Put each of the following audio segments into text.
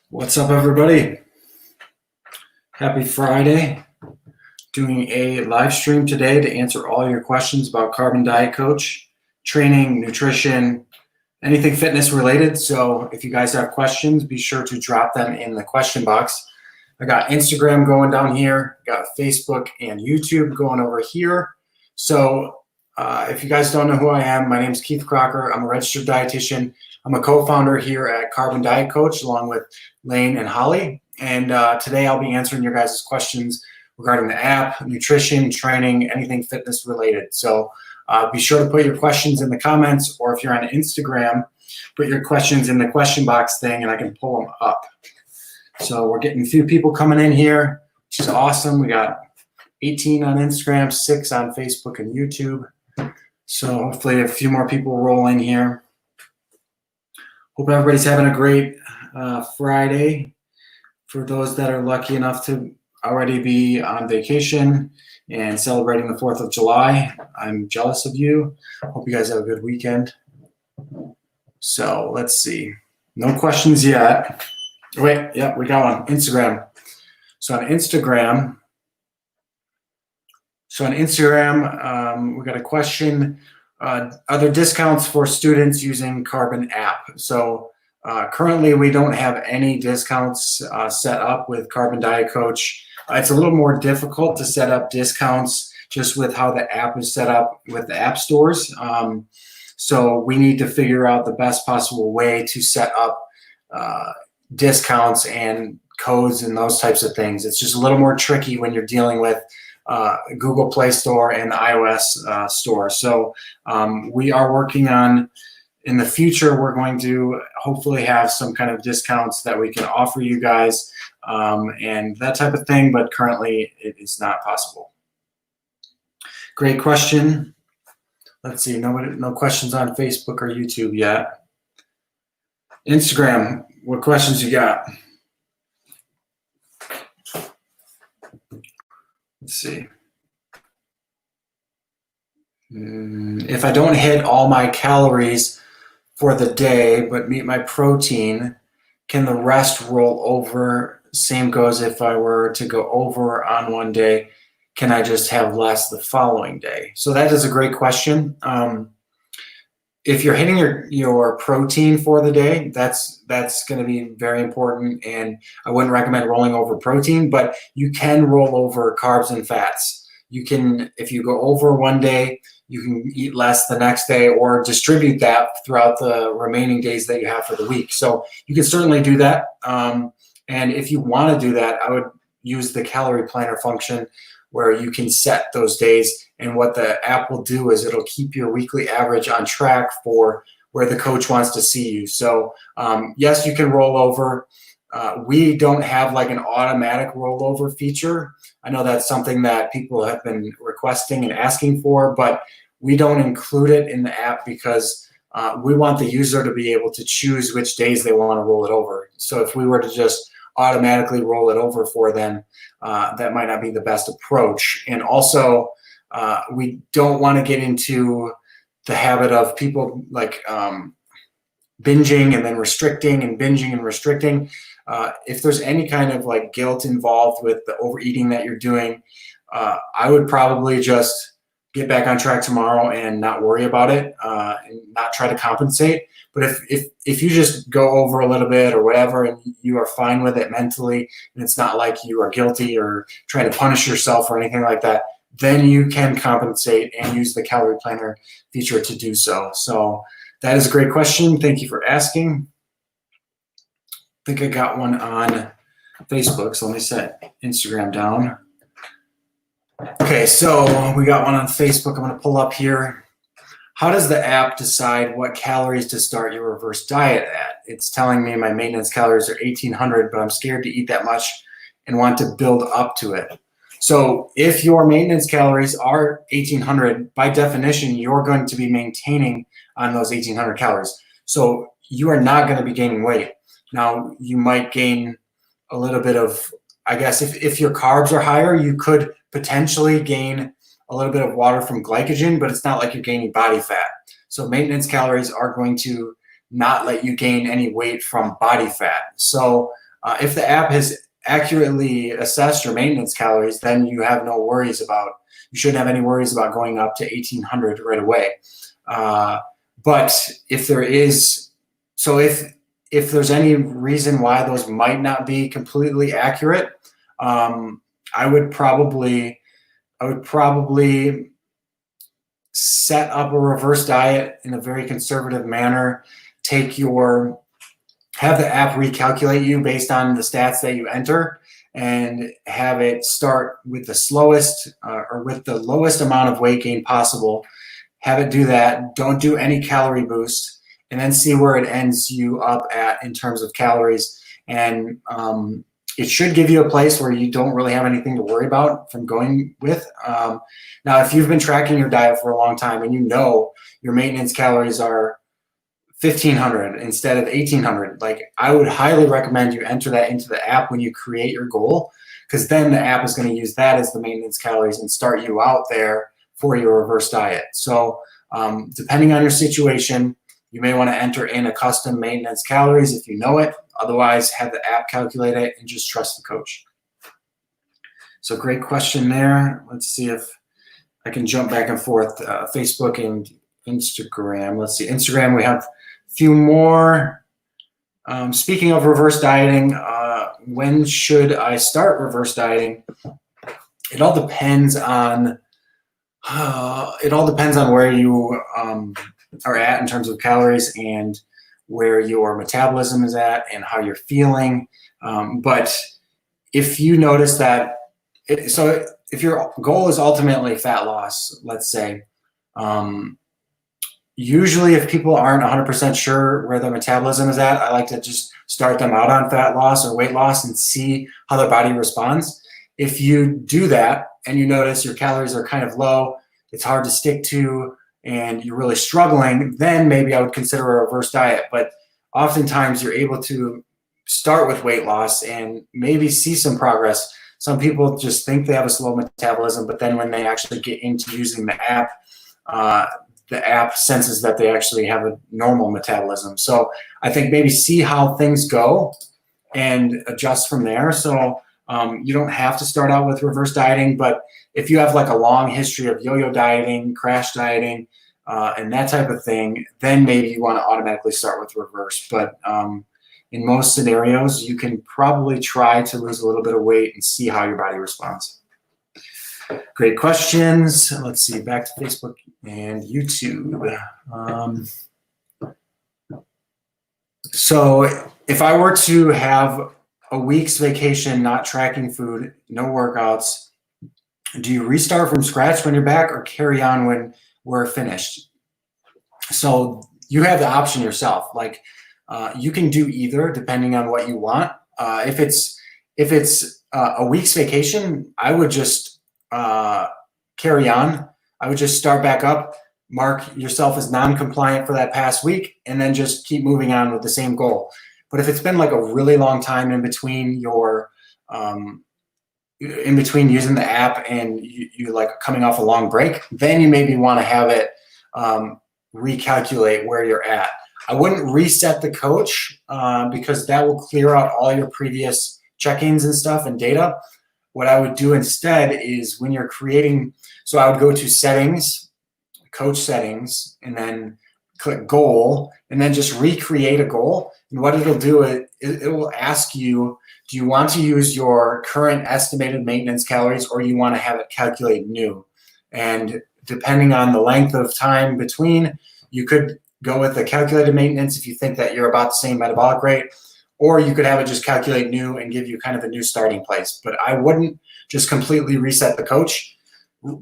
What's up, everybody? Happy Friday. Doing a live stream today to answer all your questions about Carb and Diet Coach, training, nutrition, anything fitness related. So if you guys have questions, be sure to drop them in the question box. I got Instagram going down here, got Facebook and YouTube going over here. So if you guys don't know who I am, my name is Keith Kraker. I'm a registered dietitian. I'm a co-founder here at Carb and Diet Coach along with Lane and Holly. And today I'll be answering your guys' questions regarding the app, nutrition, training, anything fitness related. So be sure to put your questions in the comments, or if you're on Instagram, put your questions in the question box thing and I can pull them up. So we're getting a few people coming in here, which is awesome. We got 18 on Instagram, 6 on Facebook and YouTube. So hopefully a few more people roll in here. Hope everybody's having a great Friday. For those that are lucky enough to already be on vacation and celebrating the 4th of July, I'm jealous of you. Hope you guys have a good weekend. So let's see. No questions yet. Wait, yep, we got one. Instagram. So on Instagram, we got a question. Are there discounts for students using Carbon app? So currently we don't have any discounts set up with Carbon Diet Coach. It's a little more difficult to set up discounts just with how the app is set up with the app stores. So we need to figure out the best possible way to set up discounts and codes and those types of things. It's just a little more tricky when you're dealing with Google Play Store and iOS store. So we are working on, in the future, we're going to hopefully have some kind of discounts that we can offer you guys and that type of thing, but currently it is not possible. Great question. Let's see, no questions on Facebook or YouTube yet. Instagram, what questions you got? Let's see. If I don't hit all my calories for the day but meet my protein, can the rest roll over? Same goes if I were to go over on one day, can I just have less the following day? So that is a great question. If you're hitting your protein for the day, that's going to be very important, and I wouldn't recommend rolling over protein, but you can roll over carbs and fats. You can, if you go over one day, you can eat less the next day or distribute that throughout the remaining days that you have for the week. So you can certainly do that. And if you want to do that, I would use the calorie planner function where you can set those days. And what the app will do is it'll keep your weekly average on track for where the coach wants to see you. So yes, you can roll over. We don't have like an automatic rollover feature. I know that's something that people have been requesting and asking for, but we don't include it in the app because we want the user to be able to choose which days they want to roll it over. So if we were to just automatically roll it over for them, that might not be the best approach. And also, we don't want to get into the habit of people like binging and then restricting and binging and restricting. If there's any kind of like guilt involved with the overeating that you're doing, I would probably just get back on track tomorrow and not worry about it and not try to compensate. But if you just go over a little bit or whatever and you are fine with it mentally and it's not like you are guilty or trying to punish yourself or anything like that, then you can compensate and use the calorie planner feature to do so. So that is a great question. Thank you for asking. I think I got one on Facebook, so let me set Instagram down. Okay, so we got one on Facebook. I'm going to pull up here. How does the app decide what calories to start your reverse diet at? It's telling me my maintenance calories are 1,800, but I'm scared to eat that much and want to build up to it. So if your maintenance calories are 1,800, by definition, you're going to be maintaining on those 1,800 calories. So you are not going to be gaining weight. Now, you might gain a little bit of, I guess, if your carbs are higher, you could potentially gain a little bit of water from glycogen, but it's not like you're gaining body fat. So maintenance calories are going to not let you gain any weight from body fat. So If the app has accurately assessed your maintenance calories, then you have no worries about, you shouldn't have any worries about going up to 1800 right away. But if there is, so if there's any reason why those might not be completely accurate, I would probably set up a reverse diet in a very conservative manner. Have the app recalculate you based on the stats that you enter, and have it start with the slowest or with the lowest amount of weight gain possible. Have it do that. Don't do any calorie boost, and then see where it ends you up at in terms of calories. And it should give you a place where you don't really have anything to worry about from going with. Now, if you've been tracking your diet for a long time and you know your maintenance calories are 1,500 instead of 1,800, like, I would highly recommend you enter that into the app when you create your goal, because then the app is going to use that as the maintenance calories and start you out there for your reverse diet. So depending on your situation, you may want to enter in a custom maintenance calories if you know it. Otherwise, have the app calculate it and just trust the coach. So great question there. Let's see if I can jump back and forth. Facebook and Instagram. Let's see. Instagram, we have a few more. Speaking of reverse dieting, when should I start reverse dieting? It all depends on where you are at in terms of calories and where your metabolism is at and how you're feeling. But if you notice that, if your goal is ultimately fat loss, let's say, usually if people aren't 100% sure where their metabolism is at, I like to just start them out on fat loss or weight loss and see how their body responds. If you do that and you notice your calories are kind of low, it's hard to stick to, and you're really struggling, then maybe I would consider a reverse diet. But oftentimes you're able to start with weight loss and maybe see some progress. Some people just think they have a slow metabolism, but then when they actually get into using the app senses that they actually have a normal metabolism. So I think maybe see how things go and adjust from there. So you don't have to start out with reverse dieting, but if you have like a long history of yo-yo dieting, crash dieting, and that type of thing, then maybe you want to automatically start with reverse. But in most scenarios, you can probably try to lose a little bit of weight and see how your body responds. Great questions. Let's see, back to Facebook and YouTube. So if I were to have a week's vacation, not tracking food, no workouts, do you restart from scratch when you're back or carry on when we're finished? So you have the option yourself. Like you can do either depending on what you want. If it's a week's vacation, I would just carry on. I would just start back up, mark yourself as non-compliant for that past week, and then just keep moving on with the same goal. But if it's been like a really long time in between your in between using the app and you like coming off a long break, then you maybe want to have it recalculate where you're at. I wouldn't reset the coach because that will clear out all your previous check-ins and stuff and data. What I would do instead is when you're creating, so I would go to settings, coach settings, and then click goal, and then just recreate a goal. And what it'll do, it will ask you, do you want to use your current estimated maintenance calories or you want to have it calculate new? And depending on the length of time between, you could go with the calculated maintenance if you think that you're about the same metabolic rate, or you could have it just calculate new and give you kind of a new starting place. But I wouldn't just completely reset the coach.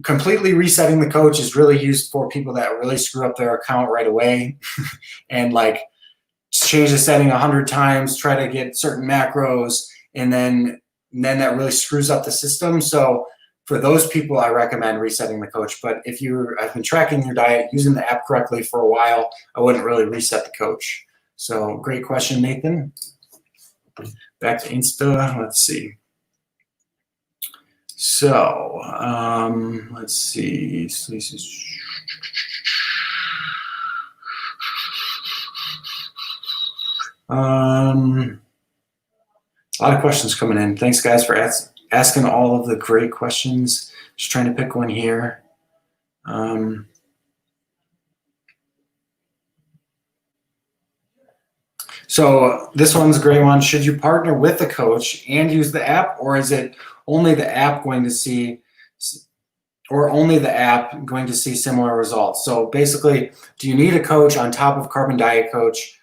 Completely resetting the coach is really used for people that really screw up their account right away and like change the setting 100 times, try to get certain macros, and then that really screws up the system. So for those people, I recommend resetting the coach. But if you have been tracking your diet, using the app correctly for a while, I wouldn't really reset the coach. So great question, Nathan. Back to Insta. Let's see. So let's see. A lot of questions coming in. Thanks, guys, for asking all of the great questions. Just trying to pick one here. So this one's a great one. Should you partner with a coach and use the app, or is it only the app going to see, similar results? So basically, do you need a coach on top of Carb and Diet Coach?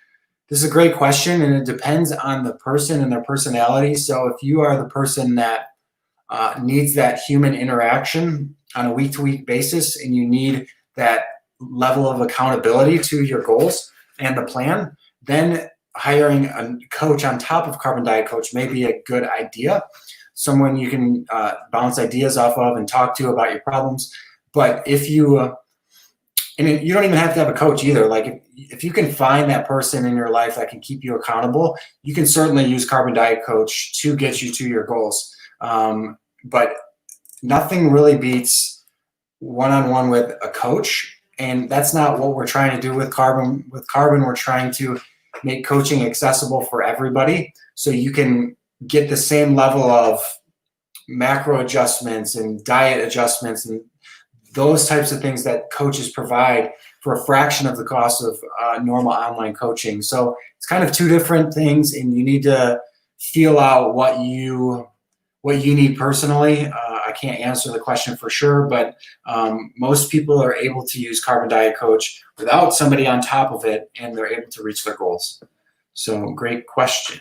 This is a great question, and it depends on the person and their personality. So if you are the person that needs that human interaction on a week-to-week basis, and you need that level of accountability to your goals and the plan, then hiring a coach on top of Carb and Diet Coach may be a good idea. Someone you can bounce ideas off of and talk to about your problems. But if you, and you don't even have to have a coach either. Like if you can find that person in your life that can keep you accountable, you can certainly use Carb and Diet Coach to get you to your goals. But nothing really beats one-on-one with a coach. And that's not what we're trying to do with Carbon. With Carbon, we're trying to make coaching accessible for everybody, so you can get the same level of macro adjustments and diet adjustments and those types of things that coaches provide for a fraction of the cost of normal online coaching. So it's kind of two different things, and you need to feel out what you need personally. I can't answer the question for sure, but most people are able to use Carb and Diet Coach without somebody on top of it, and they're able to reach their goals. So great question.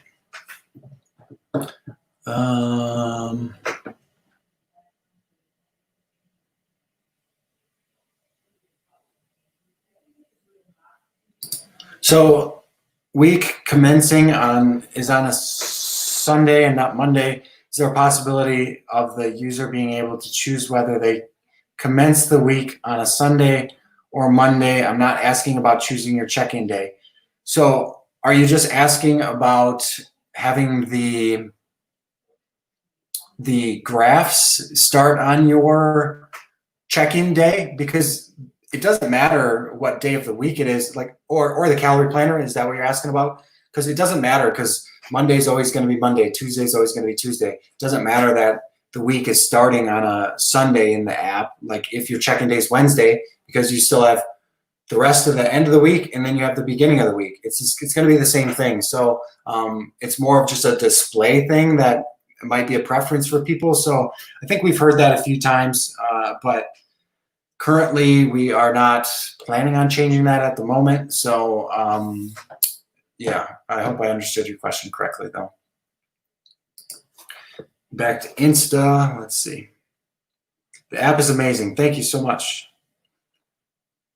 So week commencing is on a Sunday and not Monday. Is there a possibility of the user being able to choose whether they commence the week on a Sunday or Monday? I'm not asking about choosing your check-in day. So are you just asking about having the graphs start on your check-in day? Because it doesn't matter what day of the week it is, like, or the calorie planner. Is that what you're asking about? Because it doesn't matter, because Monday is always going to be Monday. Tuesday is always going to be Tuesday. It doesn't matter that the week is starting on a Sunday in the app. Like if your check-in day is Wednesday, because you still have the rest of the end of the week, and then you have the beginning of the week. It's going to be the same thing. So it's more of just a display thing that might be a preference for people. So I think we've heard that a few times, but currently we are not planning on changing that at the moment. So yeah, I hope I understood your question correctly though. Back to Insta, let's see. The app is amazing. Thank you so much.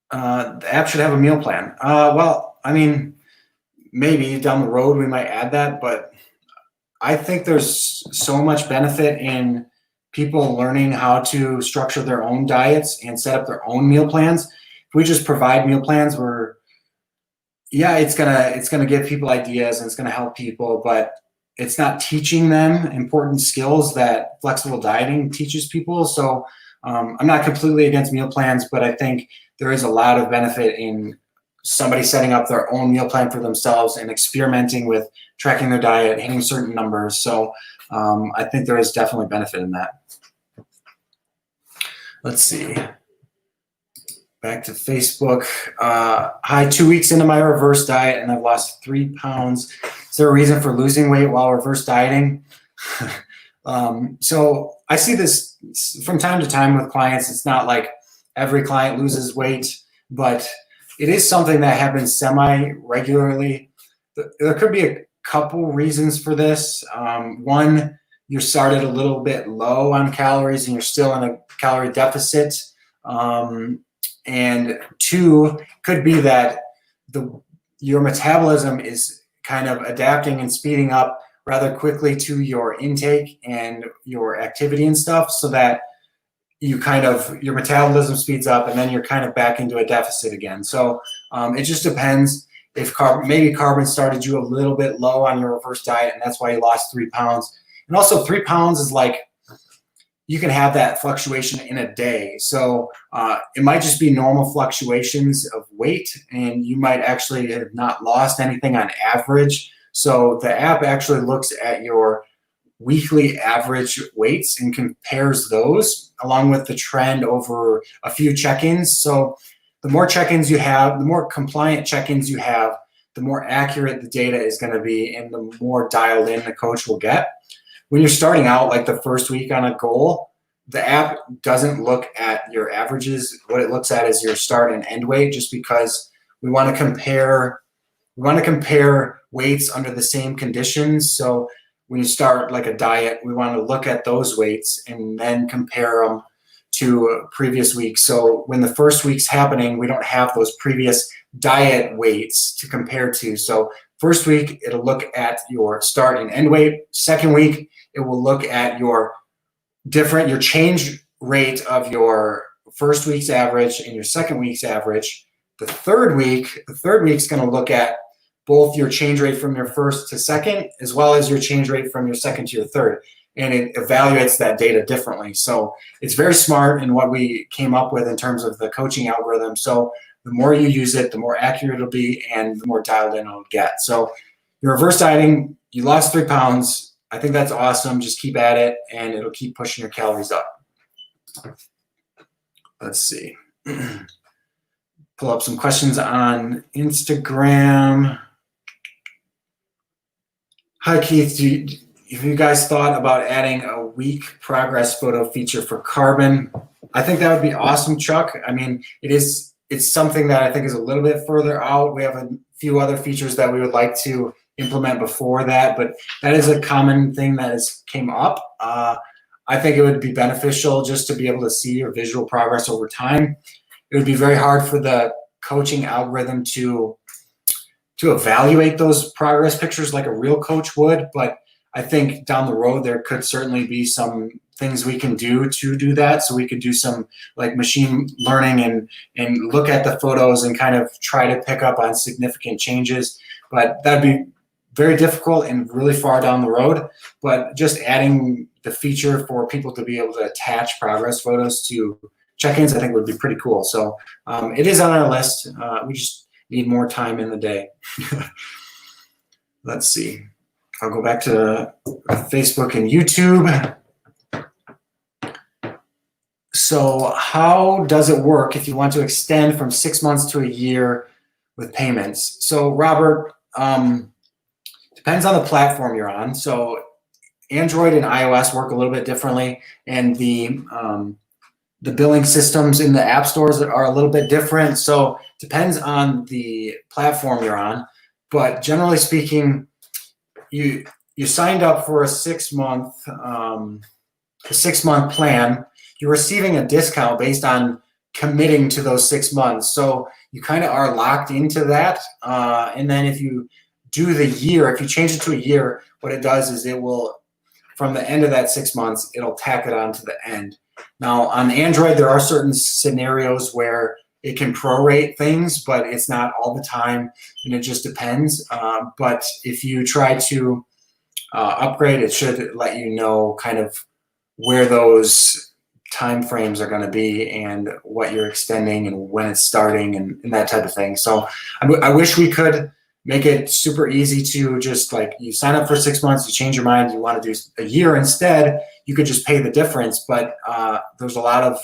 The app should have a meal plan. Well, I mean, maybe down the road we might add that, but I think there's so much benefit in people learning how to structure their own diets and set up their own meal plans. If we just provide meal plans, it's gonna give people ideas and it's gonna help people, but it's not teaching them important skills that flexible dieting teaches people. So I'm not completely against meal plans, but I think there is a lot of benefit in somebody setting up their own meal plan for themselves and experimenting with tracking their diet, hitting certain numbers. So I think there is definitely benefit in that. Let's see. Back to Facebook. Hi, 2 weeks into my reverse diet and I've lost 3 pounds. Is there a reason for losing weight while reverse dieting? So I see this from time to time with clients. It's not like every client loses weight, but it is something that happens semi-regularly. There could be a couple reasons for this. One, you started a little bit low on calories and you're still in a calorie deficit. And two, could be that your metabolism is kind of adapting and speeding up rather quickly to your intake and your activity and stuff, so that your metabolism speeds up and then you're kind of back into a deficit again. So it just depends if maybe carbon started you a little bit low on your reverse diet and that's why you lost 3 pounds. And also 3 pounds is like, you can have that fluctuation in a day. So it might just be normal fluctuations of weight and you might actually have not lost anything on average. So the app actually looks at your weekly average weights and compares those along with the trend over a few check-ins. So the more check-ins you have, the more compliant check-ins you have, the more accurate the data is going to be and the more dialed in the coach will get. When you're starting out, like the first week on a goal, the app doesn't look at your averages. What it looks at is your start and end weight, just because we want to compare weights under the same conditions. So when you start like a diet, we want to look at those weights and then compare them to previous weeks. So when the first week's happening, we don't have those previous diet weights to compare to. So first week, it'll look at your start and end weight. Second week, it will look at your change rate of your first week's average and your second week's average. The third week's going to look at both your change rate from your first to second, as well as your change rate from your second to your third. And it evaluates that data differently. So it's very smart in what we came up with in terms of the coaching algorithm. So the more you use it, the more accurate it'll be and the more dialed in it'll get. So you're reverse dieting, you lost 3 pounds. I think that's awesome. Just keep at it and it'll keep pushing your calories up. Let's see. Pull up some questions on Instagram. Hi, Keith. Have you guys thought about adding a week progress photo feature for carbon? I think that would be awesome, Chuck. I mean, it's something that I think is a little bit further out. We have a few other features that we would like to implement before that, but that is a common thing that has came up. I think it would be beneficial just to be able to see your visual progress over time. It would be very hard for the coaching algorithm to evaluate those progress pictures like a real coach would, but I think down the road there could certainly be some things we can do to do that. So we could do some like machine learning and look at the photos and kind of try to pick up on significant changes. But that'd be very difficult and really far down the road. But just adding the feature for people to be able to attach progress photos to check-ins, I think would be pretty cool. So it is on our list. We just need more time in the day. Let's see. I'll go back to Facebook and YouTube. So how does it work if you want to extend from 6 months to a year with payments? So Robert, depends on the platform you're on. So Android and iOS work a little bit differently, and the billing systems in the app stores are a little bit different. So depends on the platform you're on. But generally speaking, you signed up for a 6 month plan. You're receiving a discount based on committing to those 6 months. So you kind of are locked into that. And then if you do the year, if you change it to a year, what it does is it will, from the end of that 6 months, it'll tack it on to the end. Now on Android, there are certain scenarios where it can prorate things, but it's not all the time, and it just depends. But if you try to upgrade, it should let you know kind of where those time frames are going to be and what you're extending and when it's starting and that type of thing. So I wish we could make it super easy to just like you sign up for 6 months, you change your mind, you want to do a year instead, you could just pay the difference. But there's a lot of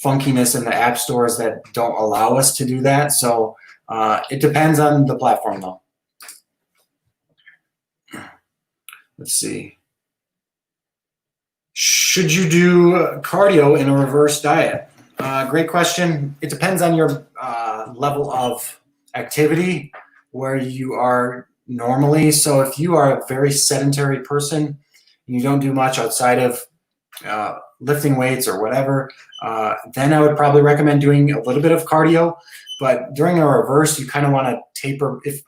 funkiness in the app stores that don't allow us to do that. So it depends on the platform though. Let's see. Should you do cardio in a reverse diet? Great question. It depends on your level of activity, where you are normally. So if you are a very sedentary person and you don't do much outside of lifting weights or whatever, then I would probably recommend doing a little bit of cardio. But during a reverse, you kind of want to taper. If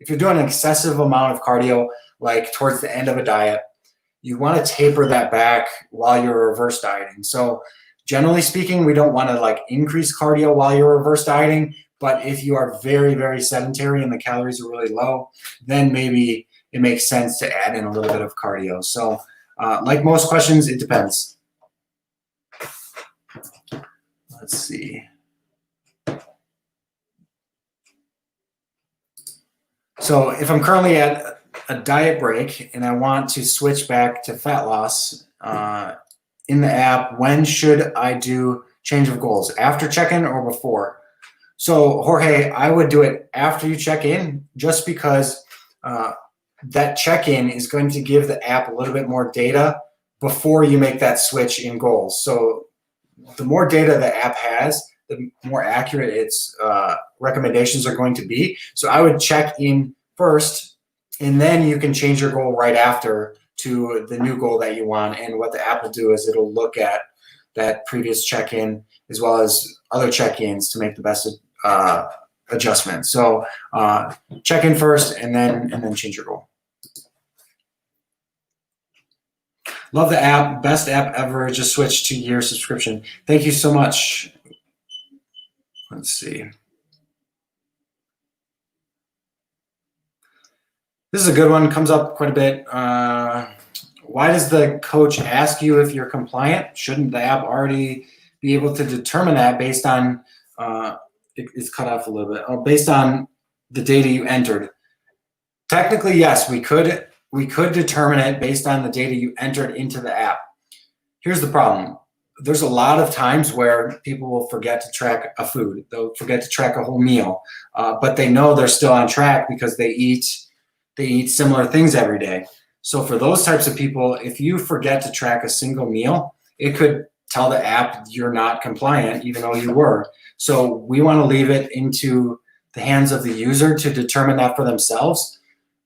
you're doing an excessive amount of cardio, like towards the end of a diet, you want to taper that back while you're reverse dieting. So generally speaking, we don't want to like increase cardio while you're reverse dieting. But if you are very, very sedentary and the calories are really low, then maybe it makes sense to add in a little bit of cardio. So like most questions, it depends. Let's see. So if I'm currently at a diet break and I want to switch back to fat loss in the app, when should I do change of goals? After check-in or before? So Jorge, I would do it after you check in, just because that check-in is going to give the app a little bit more data before you make that switch in goals. So the more data the app has, the more accurate its recommendations are going to be. So I would check in first, and then you can change your goal right after to the new goal that you want. And what the app will do is it'll look at that previous check-in as well as other check-ins to make the best adjustment. So check in first and then change your goal. Love the app, best app ever. Just switched to year subscription. Thank you so much. Let's see. This is a good one. Comes up quite a bit. Why does the coach ask you if you're compliant? Shouldn't the app already be able to determine that based on, it's cut off a little bit, based on the data you entered? Technically, yes, we could determine it based on the data you entered into the app. Here's the problem. There's a lot of times where people will forget to track a food. They'll forget to track a whole meal, but they know they're still on track because they eat similar things every day. So for those types of people, if you forget to track a single meal, it could tell the app you're not compliant, even though you were. So we want to leave it into the hands of the user to determine that for themselves.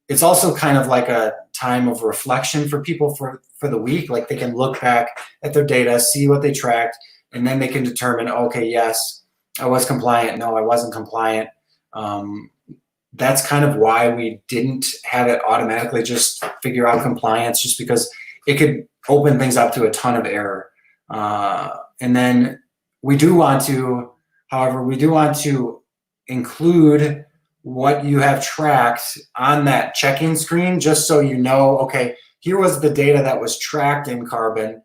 It's also kind of like a time of reflection for people for the week. Like they can look back at their data, see what they tracked, and then they can determine, okay, yes, I was compliant. No, I wasn't compliant. That's kind of why we didn't have it automatically just figure out compliance, just because it could open things up to a ton of error. And then we do want to, however, include what you have tracked on that check-in screen, just so you know, okay, here was the data that was tracked in Carbon,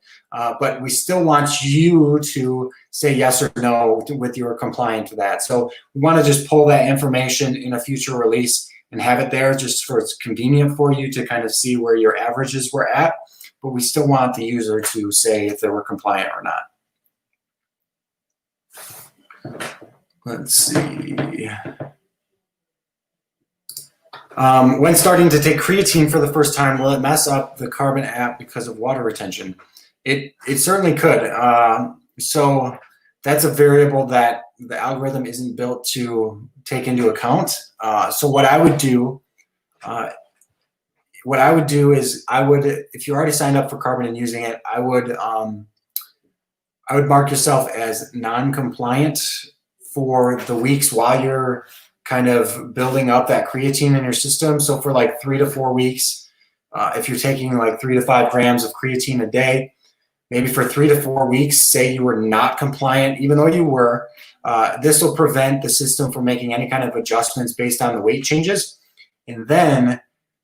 but we still want you to say yes or no with your compliant to that. So we want to just pull that information in a future release and have it there just for it's convenient for you to kind of see where your averages were at, but we still want the user to say if they were compliant or not. Let's see. When starting to take creatine for the first time, will it mess up the Carbon app because of water retention? It certainly could. So that's a variable that the algorithm isn't built to take into account. So what I would do is if you already signed up for Carbon and using it, I would mark yourself as non-compliant for the weeks while you're kind of building up that creatine in your system. So for like 3 to 4 weeks, if you're taking like 3 to 5 grams of creatine a day, maybe for 3 to 4 weeks, say you were not compliant, even though you were, this will prevent the system from making any kind of adjustments based on the weight changes. And then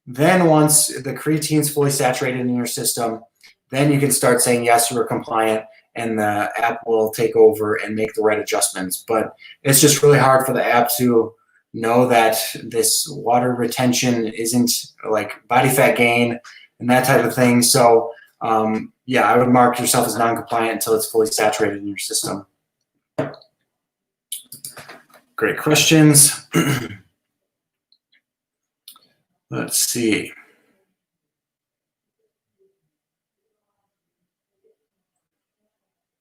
once the creatine is fully saturated in your system, then you can start saying, yes, you were compliant, and the app will take over and make the right adjustments. But it's just really hard for the app to know that this water retention isn't like body fat gain and that type of thing. So yeah, I would mark yourself as non-compliant until it's fully saturated in your system. Great questions. Let's see.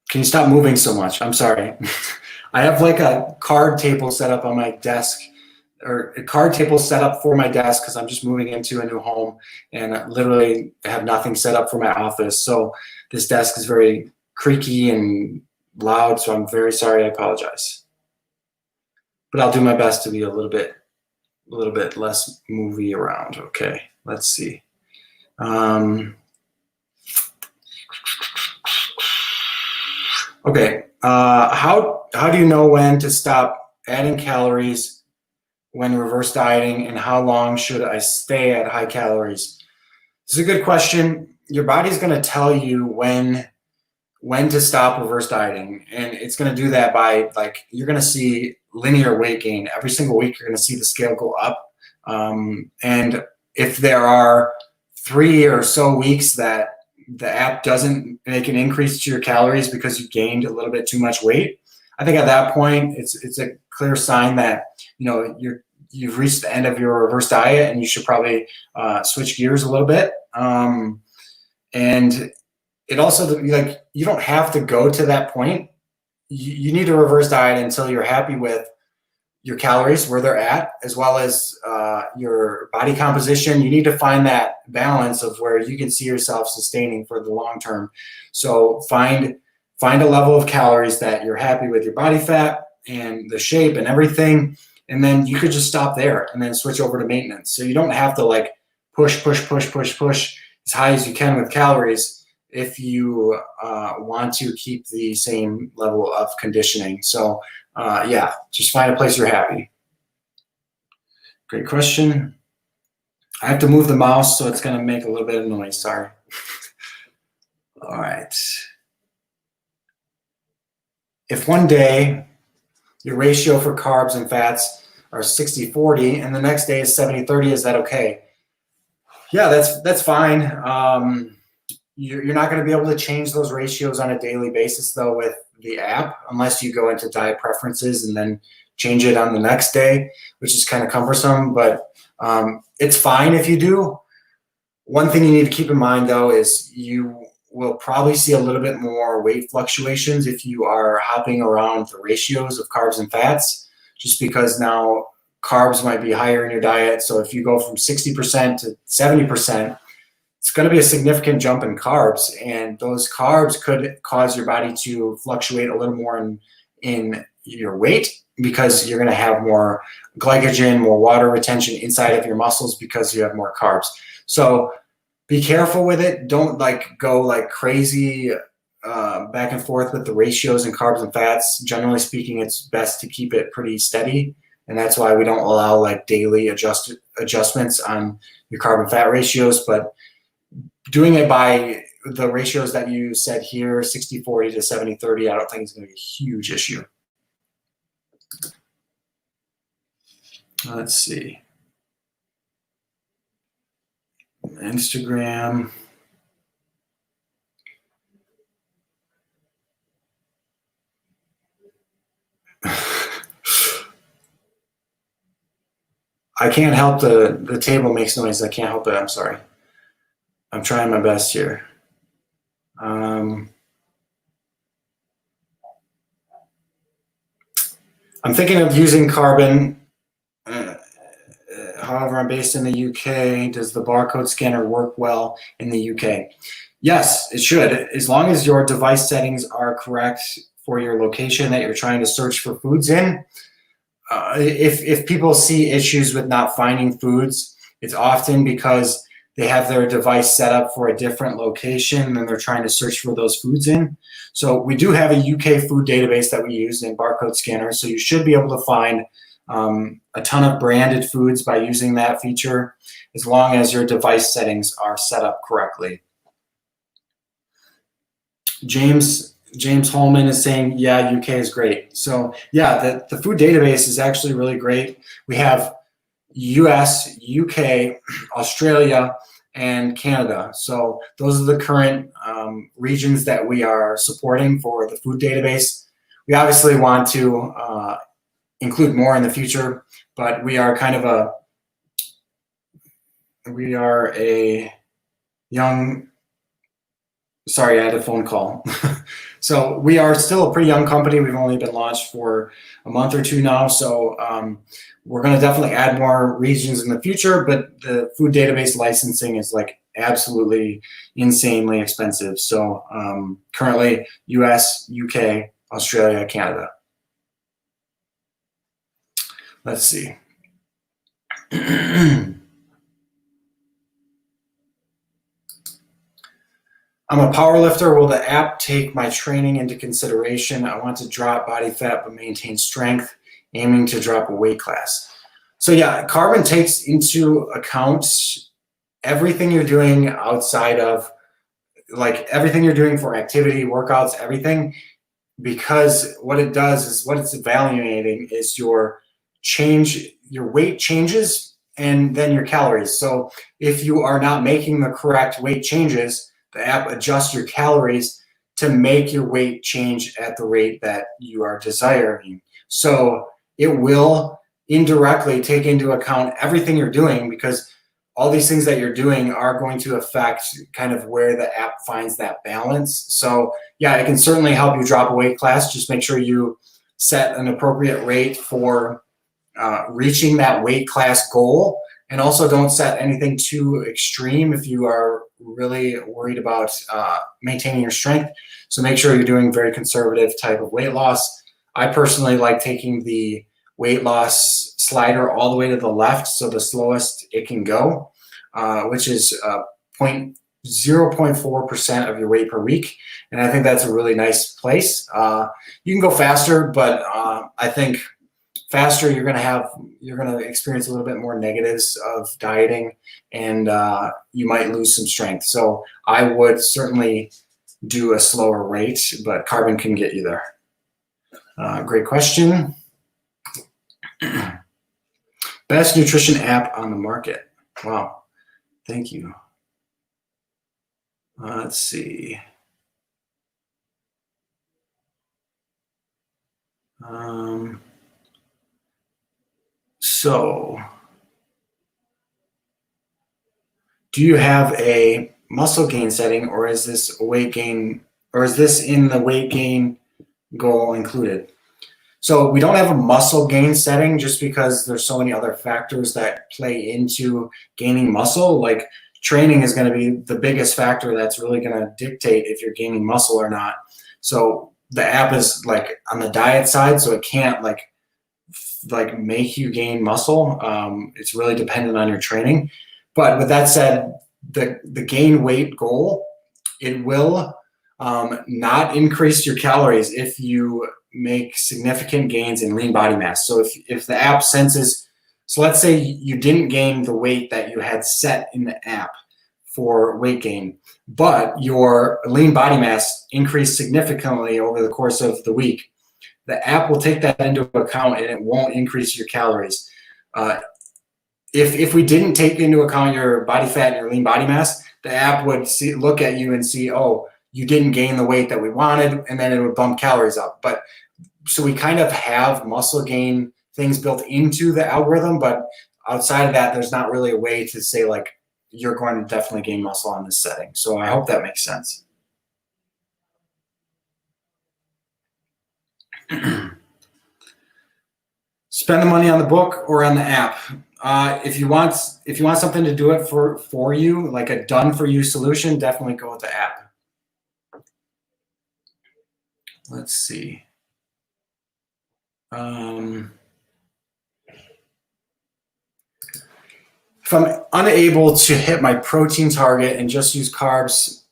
Can you stop moving so much? I'm sorry. I have like a card table set up on my desk, or a card table set up for my desk because I'm just moving into a new home and I literally have nothing set up for my office. So this desk is very creaky and loud, so I'm very sorry. I apologize. But I'll do my best to be a little bit less movie around. Okay, let's see. Okay, how do you know when to stop adding calories when reverse dieting, and how long should I stay at high calories? This is a good question. Your body's going to tell you when to stop reverse dieting, and it's going to do that by, like, you're going to see linear weight gain every single week. You're going to see the scale go up, and if there are 3 or so weeks that the app doesn't make an increase to your calories because you gained a little bit too much weight, I think at that point it's a clear sign that you've reached the end of your reverse diet, and you should probably switch gears a little bit. And it also, like, you don't have to go to that point. You need to reverse diet until you're happy with your calories, where they're at, as well as your body composition. You need to find that balance of where you can see yourself sustaining for the long term. So find a level of calories that you're happy with, your body fat and the shape and everything, and then you could just stop there and then switch over to maintenance. So you don't have to like push as high as you can with calories if you want to keep the same level of conditioning. So yeah, just find a place you're happy. Great question. I have to move the mouse, so it's going to make a little bit of noise. Sorry. All right. If one day your ratio for carbs and fats are 60-40 and the next day is 70-30, is that okay? Yeah, that's fine. You're not going to be able to change those ratios on a daily basis, though, with the app, unless you go into diet preferences and then change it on the next day, which is kind of cumbersome, but it's fine if you do. One thing you need to keep in mind, though, is you will probably see a little bit more weight fluctuations if you are hopping around the ratios of carbs and fats, just because now carbs might be higher in your diet. So if you go from 60% to 70%, it's going to be a significant jump in carbs, and those carbs could cause your body to fluctuate a little more in your weight, because you're going to have more glycogen, more water retention inside of your muscles because you have more carbs. So be careful with it. Don't go like crazy back and forth with the ratios and carbs and fats. Generally speaking, it's best to keep it pretty steady, and that's why we don't allow like daily adjustments on your carb and fat ratios. But doing it by the ratios that you said here, 60-40 to 70-30, I don't think it's going to be a huge issue. Let's see. Instagram. I can't help the table makes noise. I can't help it. I'm sorry. I'm trying my best here. I'm thinking of using carbon. However, I'm based in the UK. Does the barcode scanner work well in the UK? Yes, it should, as long as your device settings are correct for your location that you're trying to search for foods in. If people see issues with not finding foods, it's often because they have their device set up for a different location and they're trying to search for those foods in. So we do have a UK food database that we use in barcode scanner, so you should be able to find a ton of branded foods by using that feature, as long as your device settings are set up correctly. James Holman is saying, yeah, UK is great. So yeah, the food database is actually really great. We have US, UK, Australia, and Canada. So those are the current regions that we are supporting for the food database. We obviously want to include more in the future, but we are kind of a young, sorry, I had a phone call. So we are still a pretty young company. We've only been launched for a month or two now. So we're going to definitely add more regions in the future, but the food database licensing is like absolutely insanely expensive. So currently US, UK, Australia, Canada. Let's see. I'm a power lifter. Will the app take my training into consideration? I want to drop body fat but maintain strength, aiming to drop a weight class. So yeah, Carbon takes into account everything you're doing outside of, like everything you're doing for activity, workouts, everything, because what it does is, what it's evaluating is your weight changes and then your calories. So if you are not making the correct weight changes, the app adjusts your calories to make your weight change at the rate that you are desiring. So it will indirectly take into account everything you're doing, because all these things that you're doing are going to affect kind of where the app finds that balance. So yeah, it can certainly help you drop a weight class. Just make sure you set an appropriate rate for reaching that weight class goal. And also don't set anything too extreme if you are really worried about maintaining your strength. So make sure you're doing very conservative type of weight loss. I personally like taking the weight loss slider all the way to the left, so the slowest it can go, which is 0.4% of your weight per week. And I think that's a really nice place. You can go faster, but I think faster you're gonna experience a little bit more negatives of dieting, and you might lose some strength. So I would certainly do a slower rate, but carbon can get you there. Great question. Best nutrition app on the market. Wow, thank you. Let's see. So, do you have a muscle gain setting, or is this a weight gain, or is this in the weight gain goal included? So we don't have a muscle gain setting just because there's so many other factors that play into gaining muscle. Like training is going to be the biggest factor that's really going to dictate if you're gaining muscle or not. So the app is like on the diet side, so it can't like make you gain muscle. It's really dependent on your training. But with that said, the gain weight goal, it will not increase your calories if you make significant gains in lean body mass. So if the app senses, so let's say you didn't gain the weight that you had set in the app for weight gain, but your lean body mass increased significantly over the course of the week, the app will take that into account and it won't increase your calories. If we didn't take into account your body fat and your lean body mass, the app would look at you and see, oh, you didn't gain the weight that we wanted, and then it would bump calories up. But so we kind of have muscle gain things built into the algorithm, but outside of that, there's not really a way to say like, you're going to definitely gain muscle on this setting. So I hope that makes sense. Spend the money on the book or on the app. If you want something to do it for you, like a done for you solution, definitely go with the app. Let's see. If I'm unable to hit my protein target and just use carbs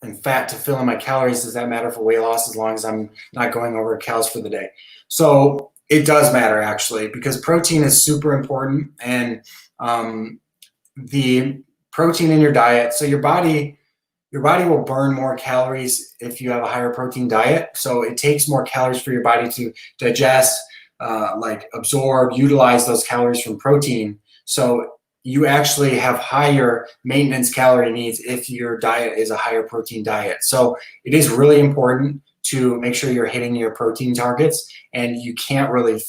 and fat to fill in my calories, does that matter for weight loss as long as I'm not going over calories for the day? So it does matter actually, because protein is super important, and the protein in your diet, so your body will burn more calories if you have a higher protein diet. So it takes more calories for your body to digest, like absorb, utilize those calories from protein. So you actually have higher maintenance calorie needs if your diet is a higher protein diet. So it is really important to make sure you're hitting your protein targets, and you can't really,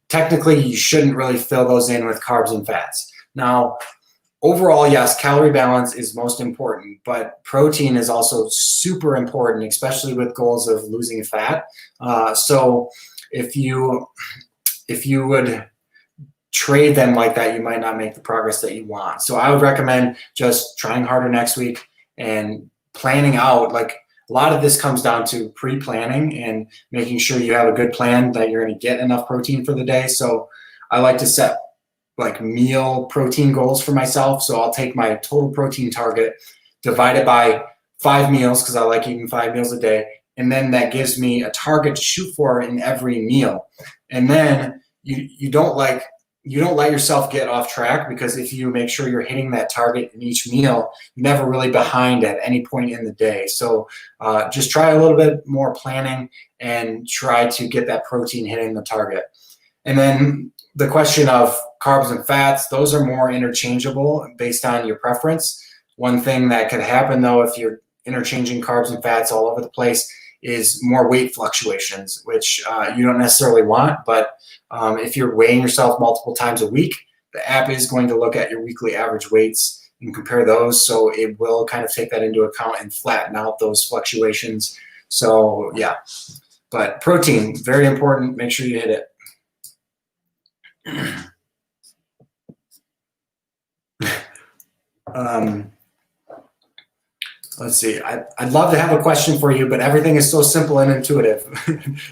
technically you shouldn't really fill those in with carbs and fats. Now, overall, yes, calorie balance is most important, but protein is also super important, especially with goals of losing fat. So if you would trade them like that, you might not make the progress that you want. So I would recommend just trying harder next week and planning out. Like a lot of this comes down to pre-planning and making sure you have a good plan that you're going to get enough protein for the day. So I like to set like meal protein goals for myself. So I'll take my total protein target, divide it by 5 meals, because I like eating 5 meals a day. And then that gives me a target to shoot for in every meal. And then you don't let yourself get off track, because if you make sure you're hitting that target in each meal, you're never really behind at any point in the day. So just try a little bit more planning and try to get that protein hitting the target. And then the question of carbs and fats, those are more interchangeable based on your preference. One thing that could happen though, if you're interchanging carbs and fats all over the place, is more weight fluctuations, which you don't necessarily want. But if you're weighing yourself multiple times a week, the app is going to look at your weekly average weights and compare those. So it will kind of take that into account and flatten out those fluctuations. So yeah, but protein, very important. Make sure you hit it. Let's see. I'd love to have a question for you, but everything is so simple and intuitive.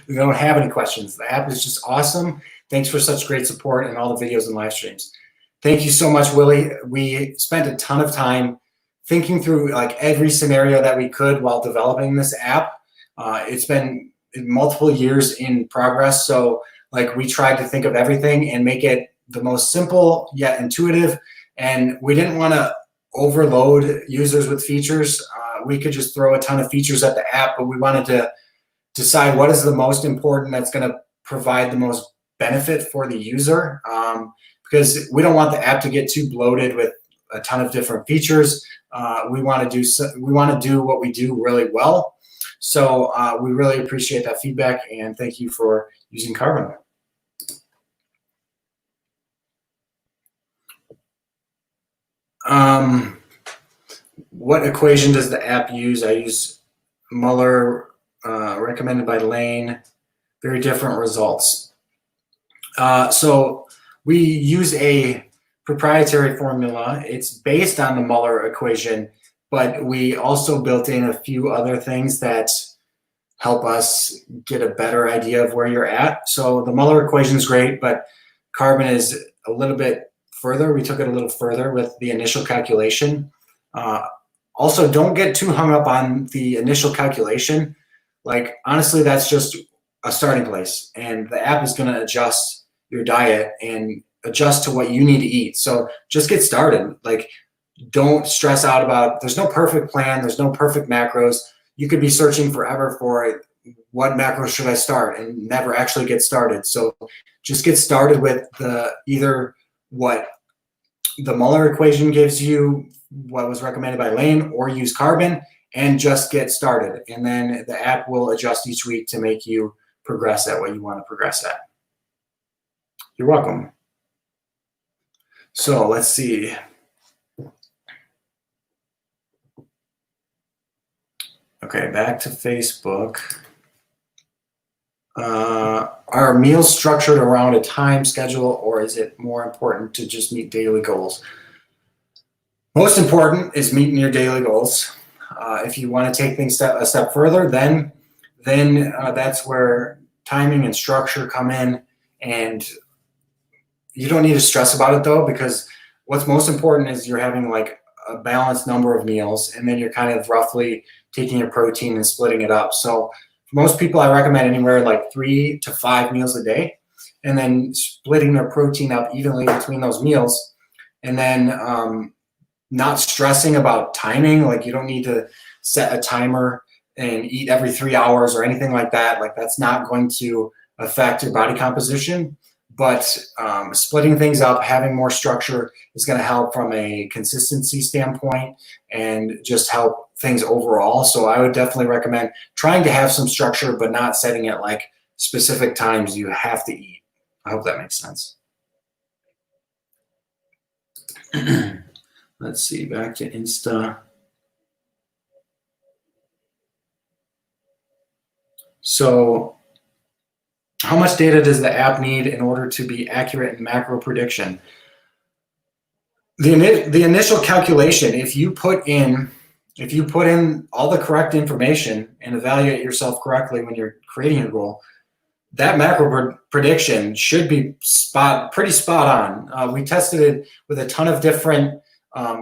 We don't have any questions. The app is just awesome. Thanks for such great support and all the videos and live streams. Thank you so much, Willie. We spent a ton of time thinking through like every scenario that we could while developing this app. It's been multiple years in progress. So like we tried to think of everything and make it the most simple yet intuitive. And we didn't want to overload users with features. We could just throw a ton of features at the app, but we wanted to decide what is the most important that's going to provide the most benefit for the user, because we don't want the app to get too bloated with a ton of different features. We want to do what we do really well. So we really appreciate that feedback, and thank you for using Carbon. What equation does the app use? I use Muller, recommended by Lane. Very different results. So we use a proprietary formula. It's based on the Muller equation, but we also built in a few other things that help us get a better idea of where you're at. So the Muller equation is great, but Carbon is a little bit further. We took it a little further with the initial calculation. Also, don't get too hung up on the initial calculation. Like, honestly, that's just a starting place, and the app is going to adjust your diet and adjust to what you need to eat. So just get started. Like, don't stress out about, there's no perfect plan. There's no perfect macros. You could be searching forever for what macros should I start and never actually get started. So just get started with either what the Muller equation gives you, what was recommended by Lane, or use Carbon, and just get started. And then the app will adjust each week to make you progress at what you want to progress at. You're welcome. So let's see. Okay, back to Facebook. Are meals structured around a time schedule, or is it more important to just meet daily goals? Most important is meeting your daily goals. If you want to take things a step further, then that's where timing and structure come in. And you don't need to stress about it though, because what's most important is you're having like a balanced number of meals, and then you're kind of roughly taking your protein and splitting it up. So for most people, I recommend anywhere like 3 to 5 meals a day, and then splitting their protein up evenly between those meals. And then not stressing about timing. Like, you don't need to set a timer and eat every 3 hours or anything like that. Like, that's not going to affect your body composition. But splitting things up, having more structure is going to help from a consistency standpoint and just help things overall. So I would definitely recommend trying to have some structure, but not setting it like specific times you have to eat. I hope that makes sense. Let's see, back to Insta. So how much data does the app need in order to be accurate in macro prediction? The initial calculation, if you put in all the correct information and evaluate yourself correctly when you're creating your goal, that macro prediction should be pretty spot on. We tested it with a ton of different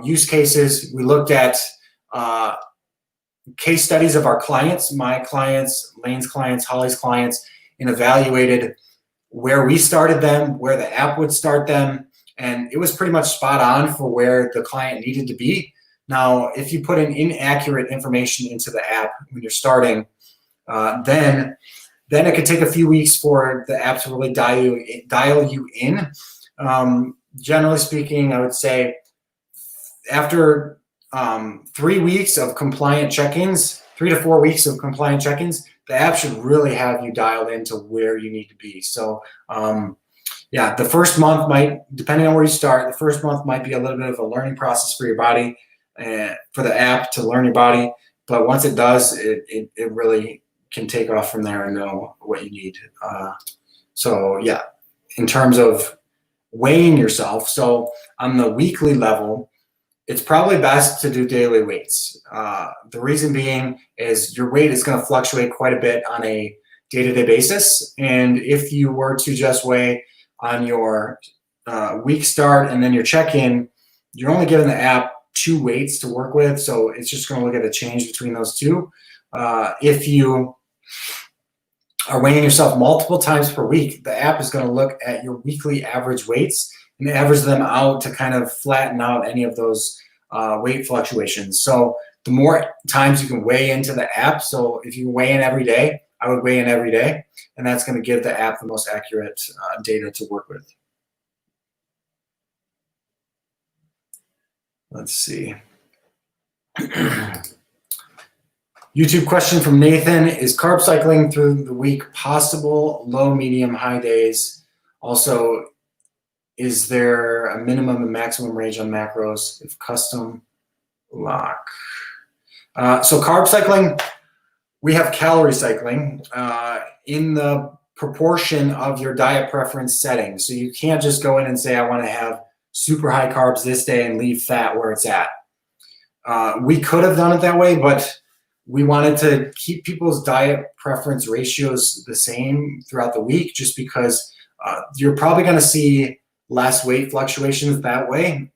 use cases. We looked at case studies of our clients, my clients, Lane's clients, Holly's clients, and evaluated where we started them, where the app would start them, and it was pretty much spot on for where the client needed to be. Now, if you put in inaccurate information into the app when you're starting, then Then it could take a few weeks for the app to really dial you in. Generally speaking, I would say after 3 weeks of compliant check-ins, 3 to 4 weeks of compliant check-ins, the app should really have you dialed into where you need to be. So yeah, the first month might, depending on where you start, the first month might be a little bit of a learning process for your body, for the app to learn your body. But once it does, it really can take off from there and know what you need. So yeah, in terms of weighing yourself, so on the weekly level, it's probably best to do daily weights. The reason being is your weight is going to fluctuate quite a bit on a day-to-day basis. And if you were to just weigh on your week start and then your check-in, you're only given the app 2 weights to work with. So it's just going to look at a change between those two. If you are weighing yourself multiple times per week, the app is going to look at your weekly average weights and average them out to kind of flatten out any of those weight fluctuations. So the more times you can weigh into the app, so if you weigh in every day, I would weigh in every day, and that's going to give the app the most accurate data to work with. Let's see. YouTube question from Nathan: is carb cycling through the week possible? Low, medium, high days. Also, is there a minimum and maximum range on macros if custom lock? So carb cycling, we have calorie cycling in the proportion of your diet preference setting. So you can't just go in and say, I want to have super high carbs this day and leave fat where it's at. We could have done it that way, but we wanted to keep people's diet preference ratios the same throughout the week, just because you're probably going to see less weight fluctuations that way.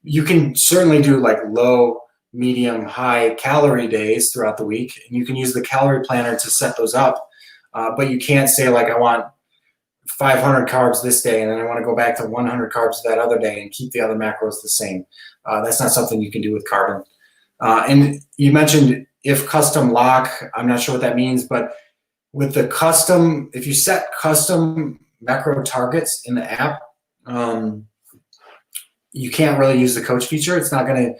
You can certainly do like low, medium, high calorie days throughout the week, and you can use the calorie planner to set those up. But you can't say like, I want 500 carbs this day, and then I want to go back to 100 carbs that other day and keep the other macros the same. That's not something you can do with carbon. And you mentioned if custom lock, I'm not sure what that means, but with the custom, if you set custom macro targets in the app, you can't really use the coach feature. It's not going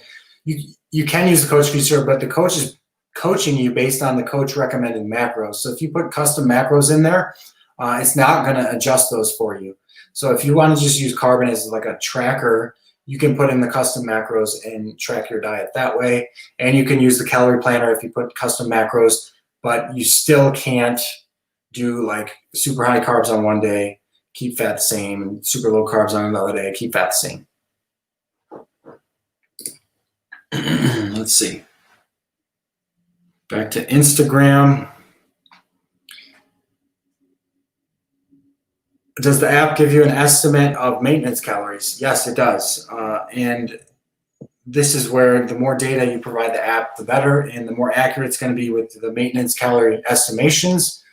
to, you can use the coach feature, but the coach is coaching you based on the coach recommended macros. So if you put custom macros in there, it's not going to adjust those for you. So if you want to just use carbon as like a tracker, you can put in the custom macros and track your diet that way. And you can use the calorie planner if you put custom macros, but you still can't do like super high carbs on one day, keep fat the same, and super low carbs on another day, keep fat the same. Let's see. Back to Instagram. Does the app give you an estimate of maintenance calories? Yes, it does. And this is where the more data you provide the app, the better, and the more accurate it's going to be with the maintenance calorie estimations.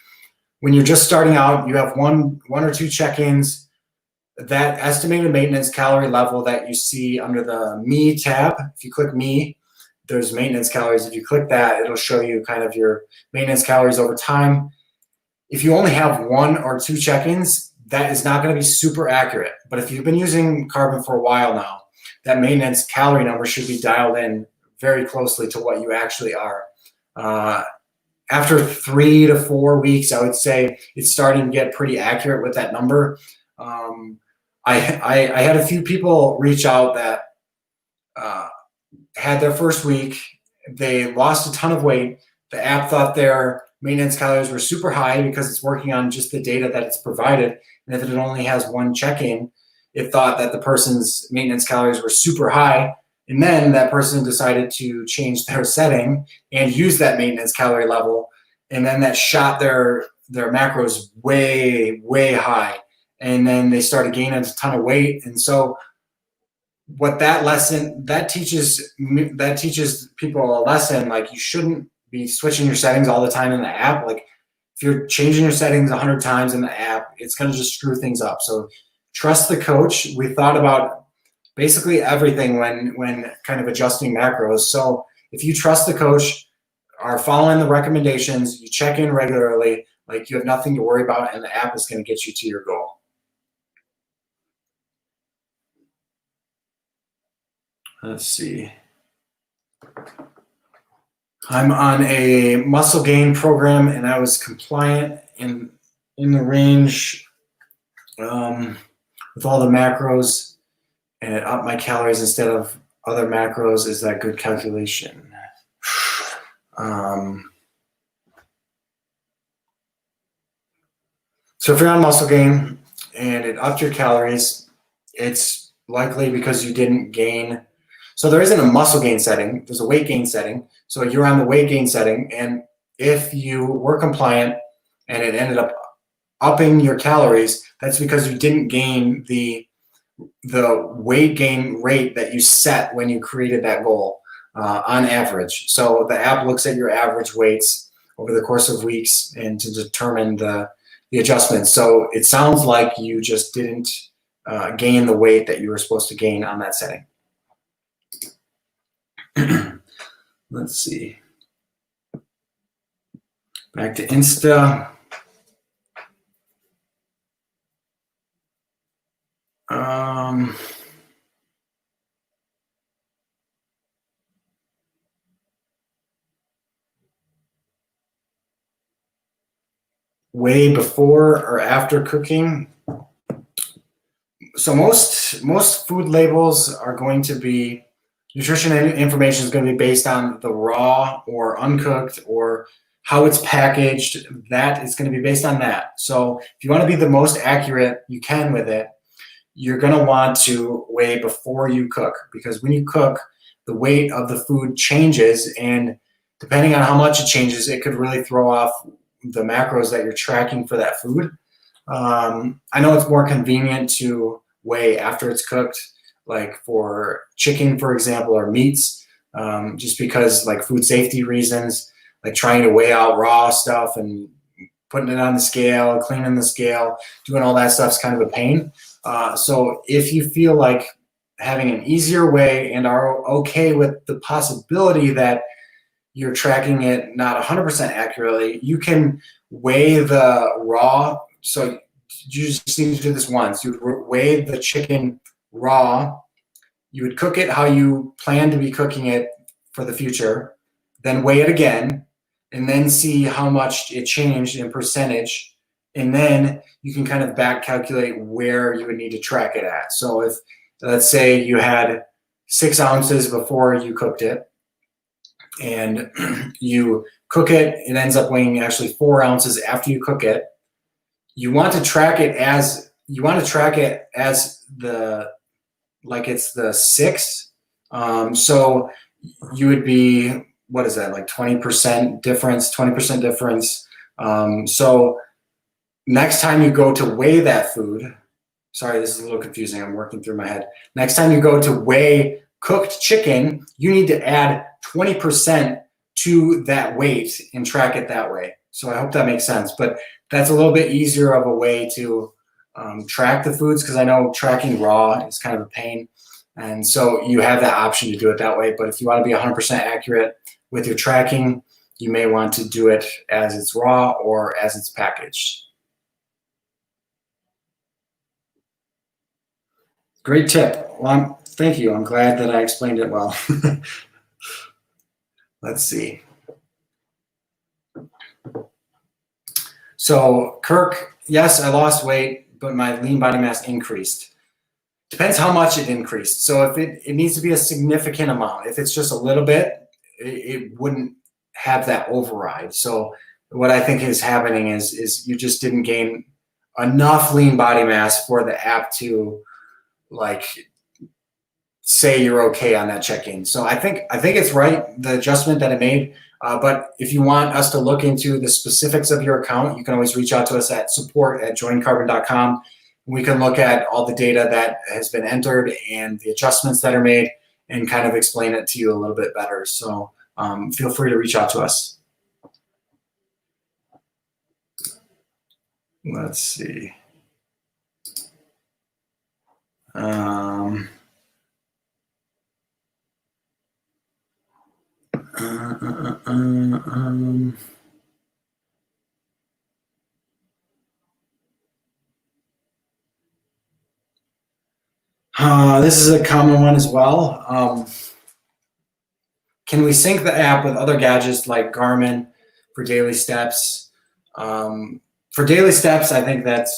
When you're just starting out, you have one or two check-ins. That estimated maintenance calorie level that you see under the Me tab, if you click Me, there's maintenance calories. If you click that, it'll show you kind of your maintenance calories over time. If you only have 1 or 2 check-ins, that is not going to be super accurate. But if you've been using carbon for a while now, that maintenance calorie number should be dialed in very closely to what you actually are. After 3 to 4 weeks, I would say it's starting to get pretty accurate with that number. I had a few people reach out that had their first week. They lost a ton of weight. The app thought their maintenance calories were super high because it's working on just the data that it's provided. And if it only has 1 check-in, it thought that the person's maintenance calories were super high. And then that person decided to change their setting and use that maintenance calorie level. And then that shot their macros way, way high. And then they started gaining a ton of weight. And so what that lesson, that teaches people a lesson, like you shouldn't be switching your settings all the time in the app. Like if you're changing your settings 100 times in the app, it's going to just screw things up. So trust the coach. We thought about basically everything when kind of adjusting macros. So if you trust the coach, are following the recommendations, you check in regularly, like you have nothing to worry about, and the app is going to get you to your goal. Let's see. I'm on a muscle gain program, and I was compliant in the range with all the macros, and it upped my calories instead of other macros. Is that good calculation? So if you're on muscle gain and it upped your calories, it's likely because you didn't gain. So there isn't a muscle gain setting, there's a weight gain setting. So you're on the weight gain setting, and if you were compliant and it ended up upping your calories, that's because you didn't gain the weight gain rate that you set when you created that goal on average. So the app looks at your average weights over the course of weeks and to determine the adjustments. So it sounds like you just didn't gain the weight that you were supposed to gain on that setting. Let's see. Back to Insta. Way before or after cooking. So most food labels are going to be, nutrition information is going to be based on the raw or uncooked or how it's packaged. That is going to be based on that. So if you want to be the most accurate you can with it, you're going to want to weigh before you cook, because when you cook, the weight of the food changes, and depending on how much it changes, it could really throw off the macros that you're tracking for that food. I know it's more convenient to weigh after it's cooked, like for chicken, for example, or meats, just because like food safety reasons, like trying to weigh out raw stuff and putting it on the scale, cleaning the scale, doing all that stuff is kind of a pain. So if you feel like having an easier way and are okay with the possibility that you're tracking it not 100% accurately, you can weigh the raw. So you just need to do this once. You would weigh the chicken raw. You would cook it how you plan to be cooking it for the future, then weigh it again, and then see how much it changed in percentage. And then you can kind of back calculate where you would need to track it at. So if, let's say you had 6 ounces before you cooked it, and you cook it, it ends up weighing actually 4 ounces after you cook it. You want to track it as the, like it's the 6. So you would be, what is that, like 20% difference, 20% difference. So next time you go to weigh that food, sorry, this is a little confusing, I'm working through my head. Next time you go to weigh cooked chicken, you need to add 20% to that weight and track it that way. So I hope that makes sense, but that's a little bit easier of a way to track the foods, because I know tracking raw is kind of a pain. And so you have that option to do it that way. But if you want to be 100% accurate with your tracking, you may want to do it as it's raw or as it's packaged. Great tip. Well, thank you. I'm glad that I explained it well. Let's see. So Kirk, yes, I lost weight, but my lean body mass increased. Depends how much it increased. So if it needs to be a significant amount. If it's just a little bit, it wouldn't have that override. So what I think is happening is you just didn't gain enough lean body mass for the app to like say you're okay on that check-in. So I think it's right, the adjustment that it made. But if you want us to look into the specifics of your account, you can always reach out to us at support@joincarbon.com. We can look at all the data that has been entered and the adjustments that are made and kind of explain it to you a little bit better. So feel free to reach out to us. Let's see. This is a common one as well. Can we sync the app with other gadgets like Garmin for daily steps? For daily steps, I think that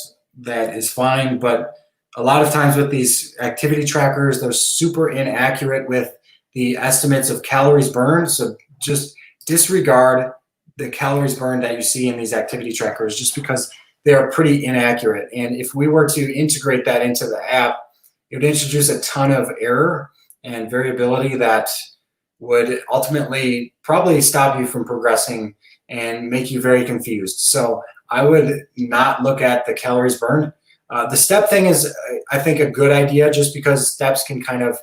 is fine, but a lot of times with these activity trackers, they're super inaccurate with the estimates of calories burned. So just disregard the calories burned that you see in these activity trackers just because they are pretty inaccurate. And if we were to integrate that into the app, it would introduce a ton of error and variability that would ultimately probably stop you from progressing and make you very confused. So I would not look at the calories burned. The step thing is, I think, a good idea just because steps can kind of,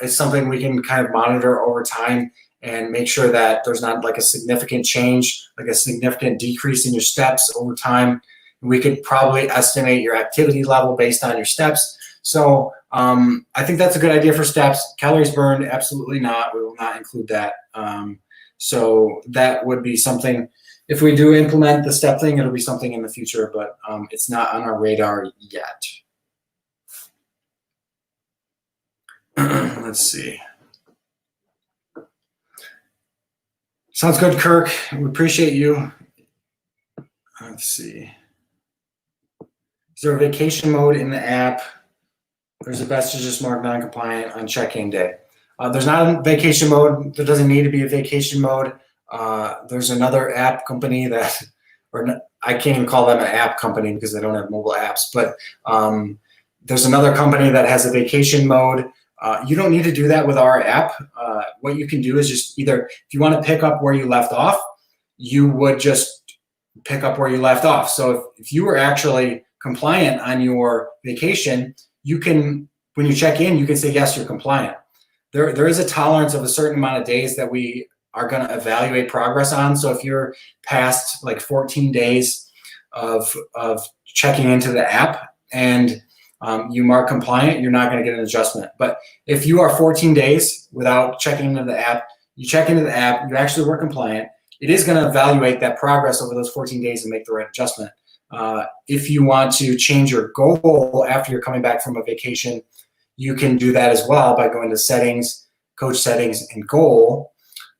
it's something we can kind of monitor over time and make sure that there's not like a significant change, like a significant decrease in your steps over time. We could probably estimate your activity level based on your steps. So I think that's a good idea for steps. Calories burned, absolutely not. We will not include that. So that would be something, if we do implement the step thing, it'll be something in the future, but it's not on our radar yet. Let's see. Sounds good, Kirk. We appreciate you. Let's see. Is there a vacation mode in the app? Or is it best to just mark non-compliant on check-in day? There's not a vacation mode. There doesn't need to be a vacation mode. There's another app company that, I can't even call them an app company because they don't have mobile apps, but there's another company that has a vacation mode. You don't need to do that with our app. What you can do is just either, if you want to pick up where you left off, you would just pick up where you left off. So if you were actually compliant on your vacation, you can, when you check in, you can say, yes, you're compliant. There is a tolerance of a certain amount of days that we are going to evaluate progress on. So if you're past like 14 days of checking into the app and you mark compliant, you're not going to get an adjustment. But if you are 14 days without checking into the app, you check into the app, you actually were compliant, it is going to evaluate that progress over those 14 days and make the right adjustment. If you want to change your goal after you're coming back from a vacation, you can do that as well by going to settings, coach settings, and goal.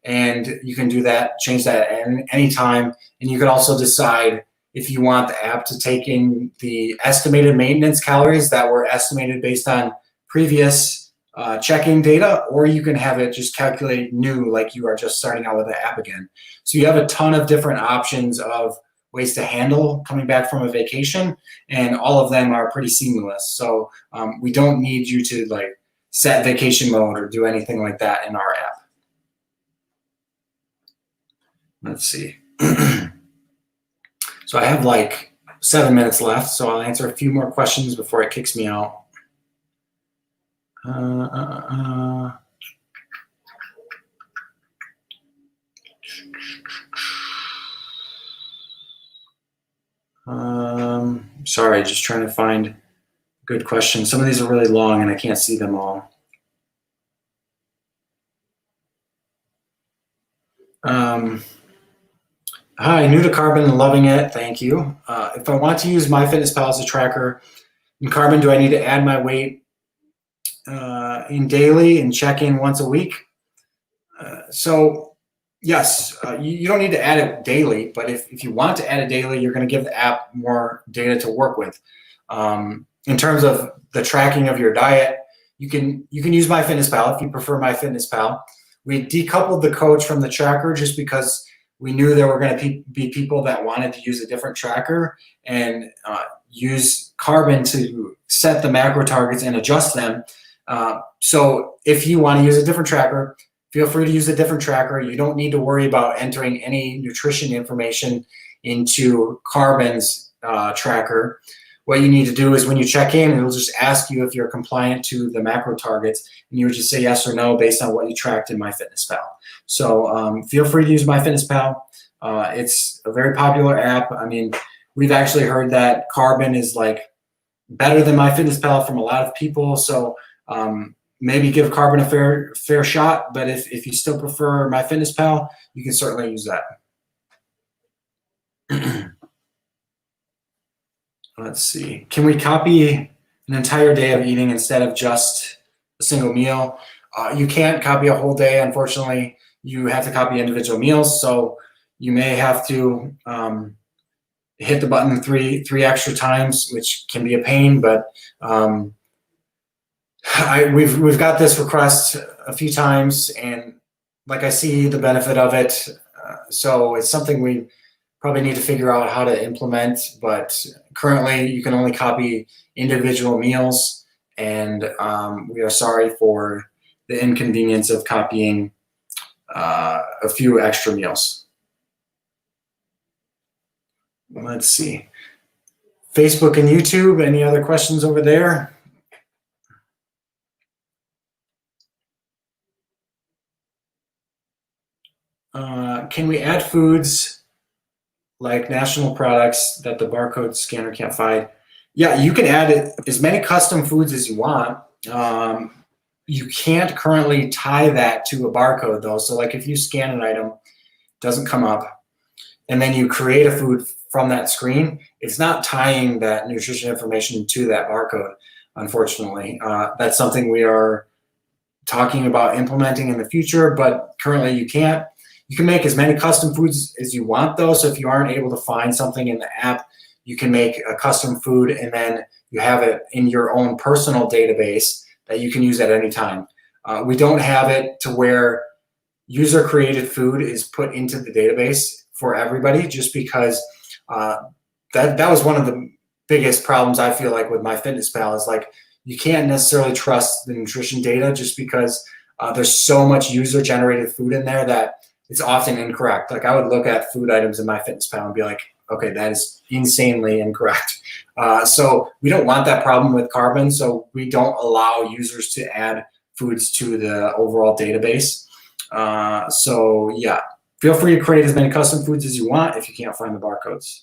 And you can do that, change that at any time. And you can also decide if you want the app to take in the estimated maintenance calories that were estimated based on previous checking data, or you can have it just calculate new, like you are just starting out with the app again. So you have a ton of different options of ways to handle coming back from a vacation, and all of them are pretty seamless. So we don't need you to like set vacation mode or do anything like that in our app. Let's see. So I have like 7 minutes left, so I'll answer a few more questions before it kicks me out. Sorry, just trying to find good questions. Some of these are really long and I can't see them all. Hi, new to Carbon and loving it. Thank you. If I want to use MyFitnessPal as a tracker in Carbon, do I need to add my weight in daily and check in once a week? So yes, you don't need to add it daily, but if you want to add it daily, you're going to give the app more data to work with. In terms of the tracking of your diet, you can use MyFitnessPal if you prefer MyFitnessPal. We decoupled the coach from the tracker just because we knew there were going to be people that wanted to use a different tracker and use Carbon to set the macro targets and adjust them. So if you want to use a different tracker, feel free to use a different tracker. You don't need to worry about entering any nutrition information into Carbon's tracker. What you need to do is when you check in, it'll just ask you if you're compliant to the macro targets, and you would just say yes or no based on what you tracked in MyFitnessPal. So feel free to use MyFitnessPal. It's a very popular app. I mean, we've actually heard that Carbon is like better than MyFitnessPal from a lot of people. So maybe give Carbon a fair shot. But if you still prefer MyFitnessPal, you can certainly use that. Let's see. Can we copy an entire day of eating instead of just a single meal? You can't copy a whole day, unfortunately. You have to copy individual meals. So you may have to hit the button three extra times, which can be a pain. But we've got this request a few times, and like I see the benefit of it. So it's something we probably need to figure out how to implement, but currently you can only copy individual meals, and we are sorry for the inconvenience of copying a few extra meals. Let's see. Facebook and YouTube, any other questions over there? Can we add foods like national products that the barcode scanner can't find? Yeah, you can add as many custom foods as you want. You can't currently tie that to a barcode though. So like if you scan an item, it doesn't come up, and then you create a food from that screen, it's not tying that nutrition information to that barcode, unfortunately. That's something we are talking about implementing in the future, but currently you can't. You can make as many custom foods as you want though. So if you aren't able to find something in the app, you can make a custom food and then you have it in your own personal database that you can use at any time. We don't have it to where user created food is put into the database for everybody, just because that was one of the biggest problems I feel like with MyFitnessPal is like you can't necessarily trust the nutrition data just because there's so much user generated food in there that it's often incorrect. Like I would look at food items in MyFitnessPal and be like, okay, that is insanely incorrect. So we don't want that problem with Carbon. So we don't allow users to add foods to the overall database. So yeah, feel free to create as many custom foods as you want if you can't find the barcodes.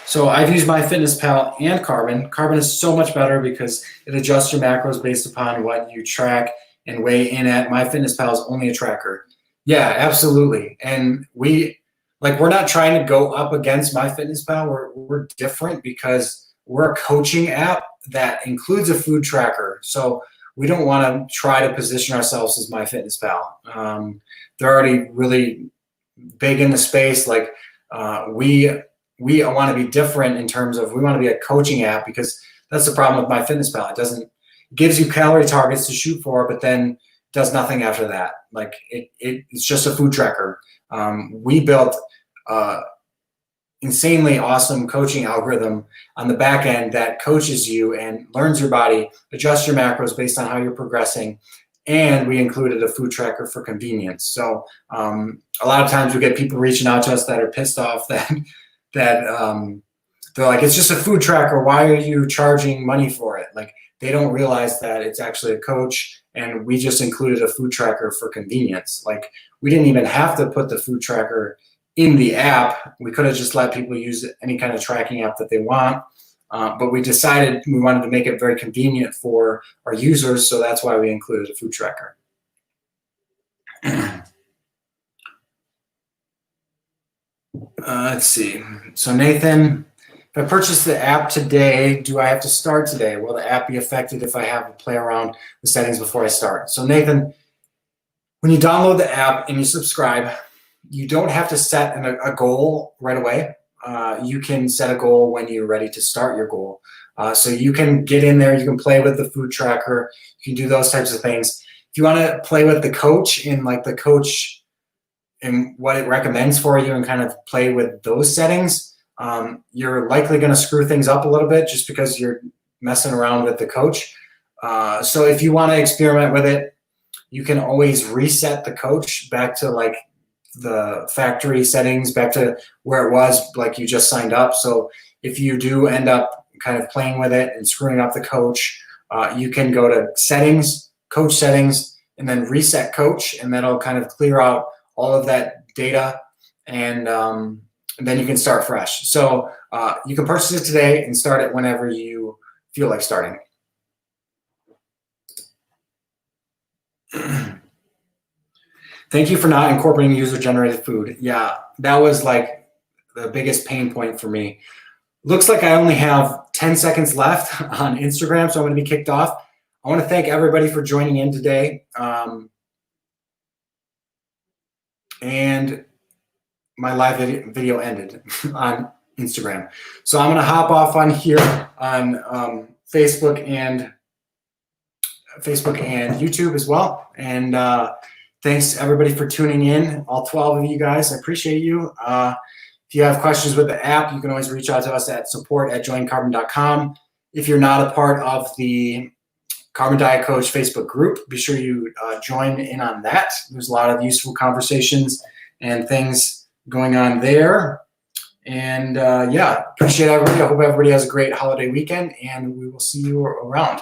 So I've used MyFitnessPal and Carbon. Carbon is so much better because it adjusts your macros based upon what you track and weigh in at. MyFitnessPal is only a tracker. Yeah, absolutely. And we're not trying to go up against MyFitnessPal. We're different because we're a coaching app that includes a food tracker. So we don't want to try to position ourselves as MyFitnessPal. They're already really big in the space. Like we want to be different in terms of we want to be a coaching app, because that's the problem with MyFitnessPal. It gives you calorie targets to shoot for, but then does nothing after that. Like it's just a food tracker. We built insanely awesome coaching algorithm on the back end that coaches you and learns your body, adjusts your macros based on how you're progressing. And we included a food tracker for convenience. So a lot of times we get people reaching out to us that are pissed off that they're like, it's just a food tracker. Why are you charging money for it? Like they don't realize that it's actually a coach, and we just included a food tracker for convenience. Like we didn't even have to put the food tracker in the app. We could have just let people use any kind of tracking app that they want. But we decided we wanted to make it very convenient for our users, so that's why we included a food tracker. Let's see. So Nathan, if I purchase the app today, do I have to start today? Will the app be affected if I have to play around with settings before I start? So Nathan, when you download the app and you subscribe, you don't have to set a goal right away. You can set a goal when you're ready to start your goal. So you can get in there, you can play with the food tracker, you can do those types of things. If you want to play with the coach and like the coach and what it recommends for you and kind of play with those settings, you're likely going to screw things up a little bit just because you're messing around with the coach. So if you want to experiment with it, you can always reset the coach back to like the factory settings, back to where it was like you just signed up. So if you do end up kind of playing with it and screwing up the coach, you can go to settings, coach settings, and then reset coach, and that'll kind of clear out all of that data, and then you can start fresh. So you can purchase it today and start it whenever you feel like starting. Thank you for not incorporating user-generated food. Yeah, that was like the biggest pain point for me. Looks like I only have 10 seconds left on Instagram, so I'm going to be kicked off. I want to thank everybody for joining in today. And my live video ended on Instagram. So I'm going to hop off on here on Facebook and YouTube as well. And thanks everybody for tuning in, all 12 of you guys. I appreciate you. If you have questions with the app, you can always reach out to us at support@joincarbon.com. If you're not a part of the Carbon Diet Coach Facebook group, be sure you join in on that. There's a lot of useful conversations and things going on there. And yeah, appreciate everybody. I hope everybody has a great holiday weekend, and we will see you around.